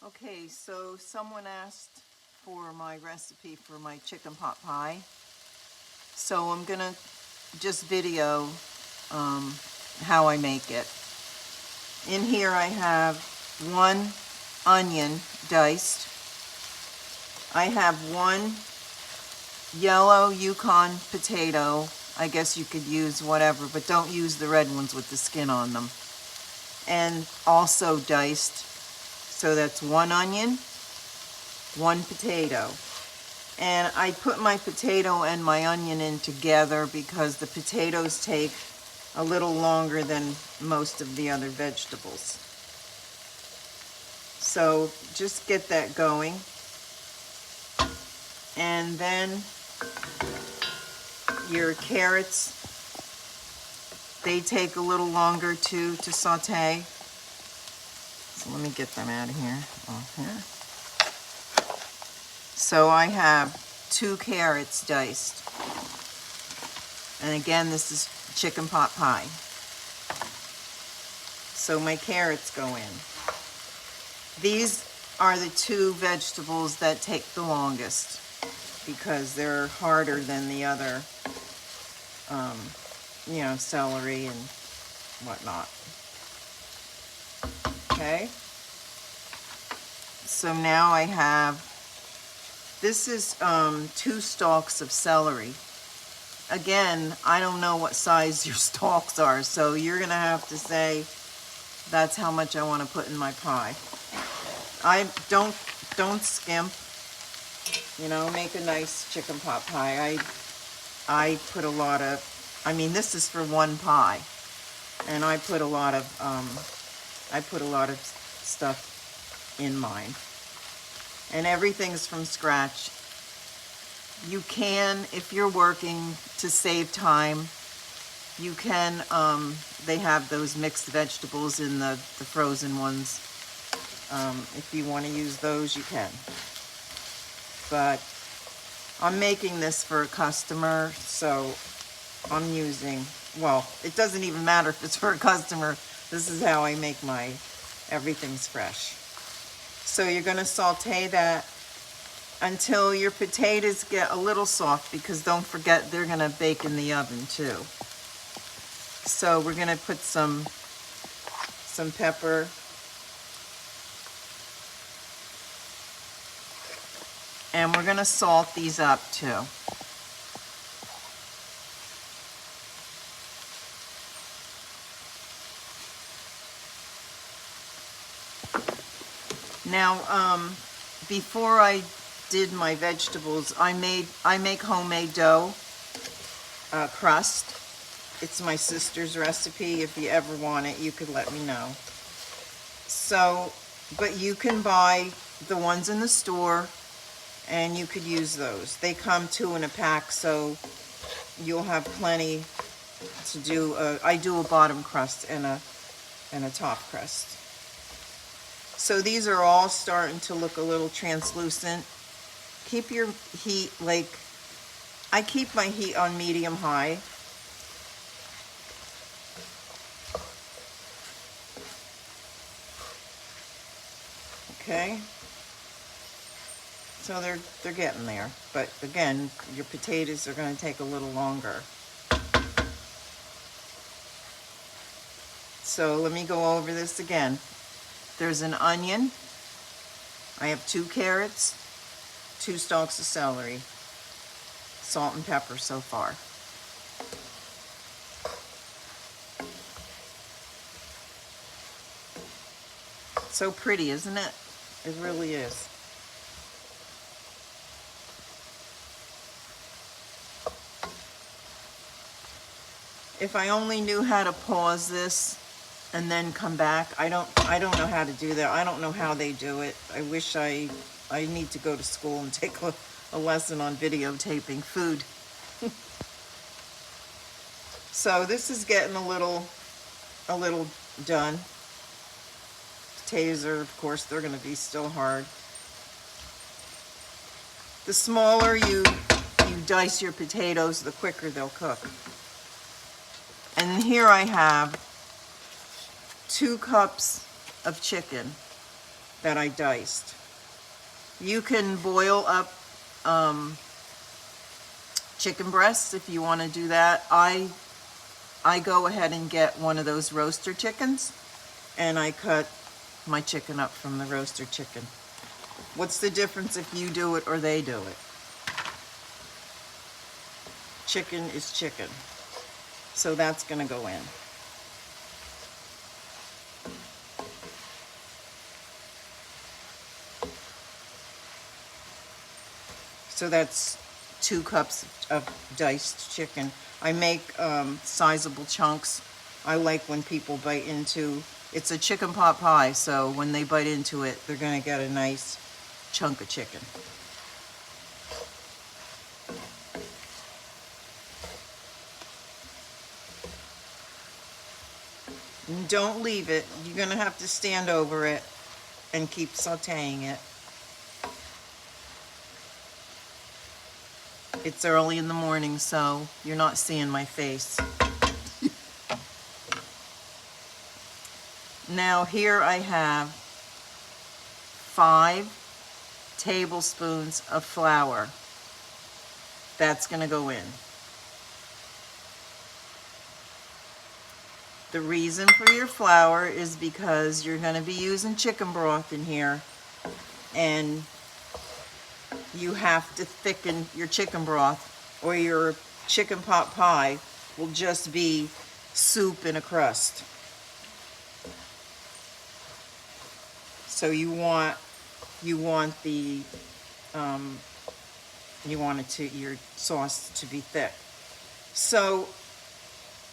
Okay, so someone asked for my recipe for my chicken pot pie. So I'm gonna just video how I make it. In here I have 1 onion diced. I have 1 yellow Yukon potato. I guess you could use whatever, but don't use the red ones with the skin on them. And also diced. So that's 1 onion, 1 potato. And I put my potato and my onion in together because the potatoes take a little longer than most of the other vegetables. So just get that going. And then your carrots, they take a little longer to saute. So let me get them out of here. Here. So I have 2 carrots diced. And again, this is chicken pot pie. So my carrots go in. These are the 2 vegetables that take the longest because they're harder than the other, celery and whatnot. Okay. So now I have, this is 2 stalks of celery. Again, I don't know what size your stalks are, so you're gonna have to say that's how much I want to put in my pie. I don't skimp. Make a nice chicken pot pie. I put a lot of, this is for 1 pie, and I put a lot of stuff in mine, and everything's from scratch. You can, if you're working to save time, you can, they have those mixed vegetables in the frozen ones. If you want to use those, you can. But I'm making this for a customer, so I'm using, well, it doesn't even matter if it's for a customer. This is how I make my, everything's fresh. So you're going to saute that until your potatoes get a little soft, because don't forget they're going to bake in the oven too. So we're going to put some pepper. And we're going to salt these up too. Now, before I did my vegetables, I make homemade dough crust. It's my sister's recipe. If you ever want it, you could let me know. So, but you can buy the ones in the store, and you could use those. They come 2 in a pack, so you'll have plenty to do. I do a bottom crust and a top crust. So these are all starting to look a little translucent. Keep your heat, I keep my heat on medium high. Okay. So they're getting there, but again, your potatoes are going to take a little longer. So let me go over this again. There's an onion. I have 2 carrots, 2 stalks of celery, salt and pepper so far. So pretty, isn't it? It really is. If I only knew how to pause this and then come back, I don't know how to do that. I don't know how they do it. I wish I need to go to school and take a lesson on videotaping food. So this is getting a little done. Potatoes are, of course, they're going to be still hard. The smaller you dice your potatoes, the quicker they'll cook. And here I have 2 cups of chicken. that I diced. You can boil up chicken breasts if you want to do that. I go ahead and get one of those roaster chickens, and I cut my chicken up from the roaster chicken. What's the difference if you do it or they do it? Chicken is chicken. So that's going to go in. So that's 2 cups of diced chicken. I make sizable chunks. I like when people bite into, it's a chicken pot pie, so when they bite into it, they're gonna get a nice chunk of chicken. And don't leave it. You're gonna have to stand over it and keep sauteing it. It's early in the morning, so you're not seeing my face. Now here I have 5 tablespoons of flour. That's going to go in. The reason for your flour is because you're going to be using chicken broth in here, and you have to thicken your chicken broth, or your chicken pot pie will just be soup in a crust. So you want your sauce to be thick. So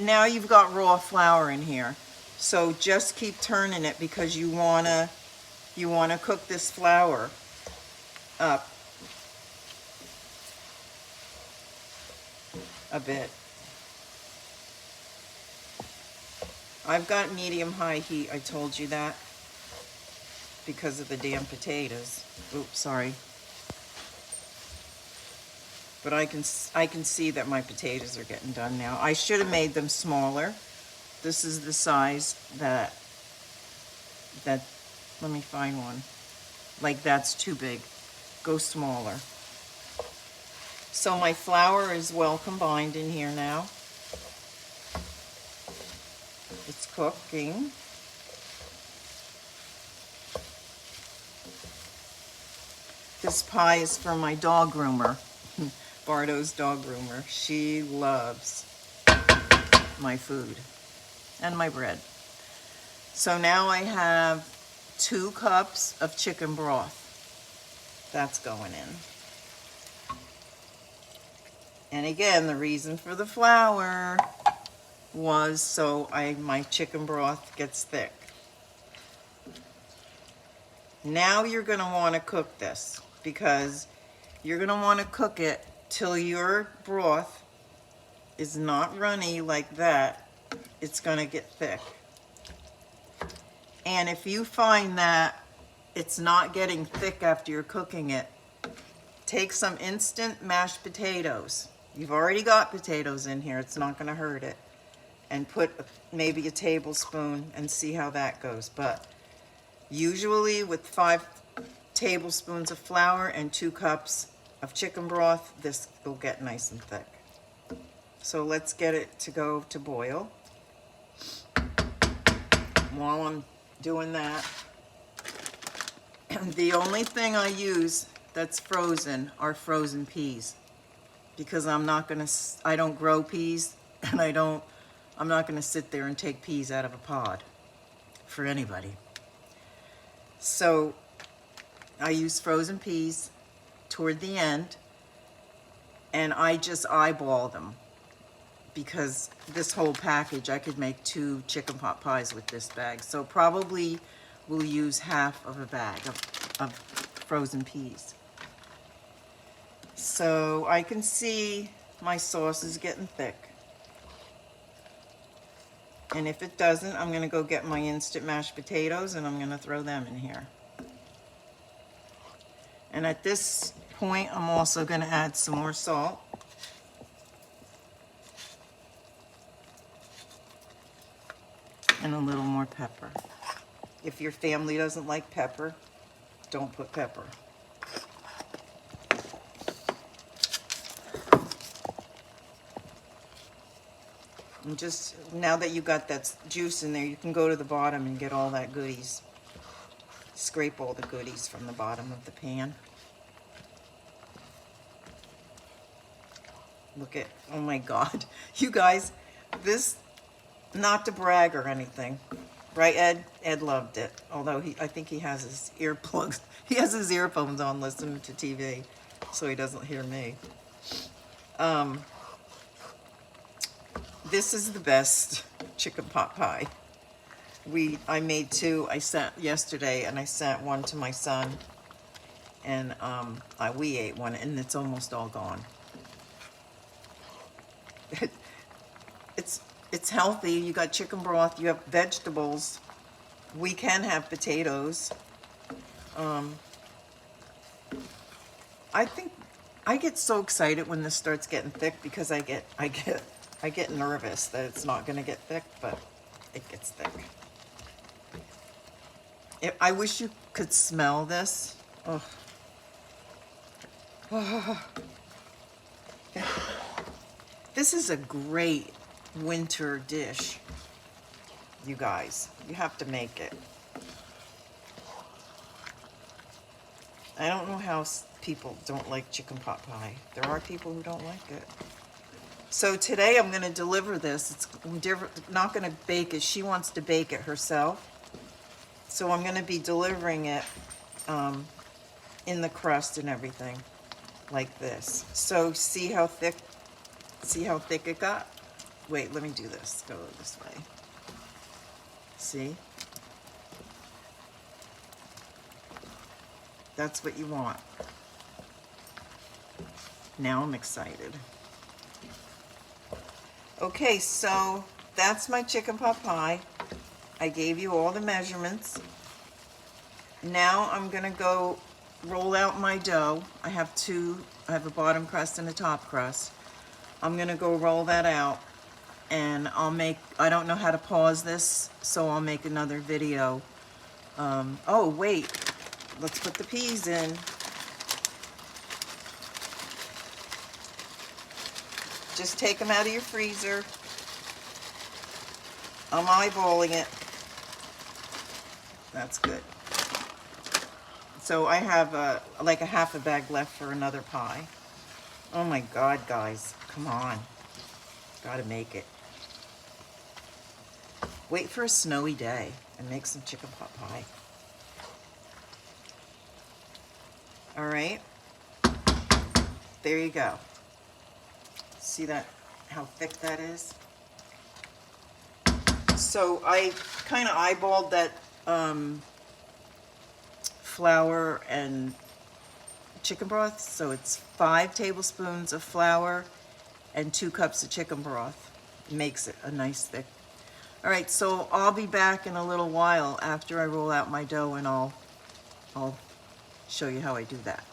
now you've got raw flour in here. So just keep turning it, because you wanna cook this flour up a bit. I've got medium-high heat, I told you that, because of the damn potatoes. Oops, sorry. But I can see that my potatoes are getting done now. I should have made them smaller. This is the size that let me find one. Like, that's too big. Go smaller. So my flour is well combined in here now. It's cooking. This pie is for my dog groomer, Bardo's dog groomer. She loves my food and my bread. So now I have 2 cups of chicken broth. That's going in. And again, the reason for the flour was so my chicken broth gets thick. Now you're going to want to cook this, because you're going to want to cook it till your broth is not runny like that. It's going to get thick. And if you find that it's not getting thick after you're cooking it, take some instant mashed potatoes. You've already got potatoes in here. It's not going to hurt it. And put maybe a tablespoon and see how that goes. But usually with 5 tablespoons of flour and 2 cups of chicken broth, this will get nice and thick. So let's get it to go to boil. While I'm doing that, the only thing I use that's frozen are frozen peas, because I don't grow peas, and I'm not gonna sit there and take peas out of a pod for anybody. So I use frozen peas toward the end, and I just eyeball them, because this whole package, I could make 2 chicken pot pies with this bag. So probably we'll use half of a bag of frozen peas. So I can see my sauce is getting thick. And if it doesn't, I'm gonna go get my instant mashed potatoes, and I'm gonna throw them in here. And at this point, I'm also gonna add some more salt. And a little more pepper. If your family doesn't like pepper, don't put pepper. And just, now that you got that juice in there, you can go to the bottom and get all that goodies. Scrape all the goodies from the bottom of the pan. Look at, oh my God. You guys, this, not to brag or anything, right, Ed? Ed loved it. Although I think he has his earplugs, he has his earphones on listening to TV, so he doesn't hear me. This is the best chicken pot pie. I made two. I sent yesterday, and I sent one to my son, and we ate one, and it's almost all gone. It's healthy. You got chicken broth. You have vegetables. We can have potatoes. I think I get so excited when this starts getting thick because I get nervous that it's not going to get thick, but it gets thick. I wish you could smell this. Oh. Oh. This is a great winter dish, you guys. You have to make it. I don't know how people don't like chicken pot pie. There are people who don't like it. So today I'm going to deliver this. I'm not going to bake it. She wants to bake it herself. So I'm going to be delivering it in the crust and everything like this. So see how thick it got? Wait, let me do this. Go this way. See? That's what you want. Now I'm excited. Okay, so that's my chicken pot pie. I gave you all the measurements. Now I'm gonna go roll out my dough. I have a bottom crust and a top crust. I'm gonna go roll that out, and I don't know how to pause this, so I'll make another video. Oh wait, let's put the peas in. Just take them out of your freezer. I'm eyeballing it. That's good. So I have like a half a bag left for another pie. Oh my God, guys, come on. Gotta make it. Wait for a snowy day and make some chicken pot pie. All right, there you go. See that, how thick that is? So I kind of eyeballed that flour and chicken broth. So it's 5 tablespoons of flour and 2 cups of chicken broth. It makes it a nice thick. All right, so I'll be back in a little while after I roll out my dough, and I'll show you how I do that.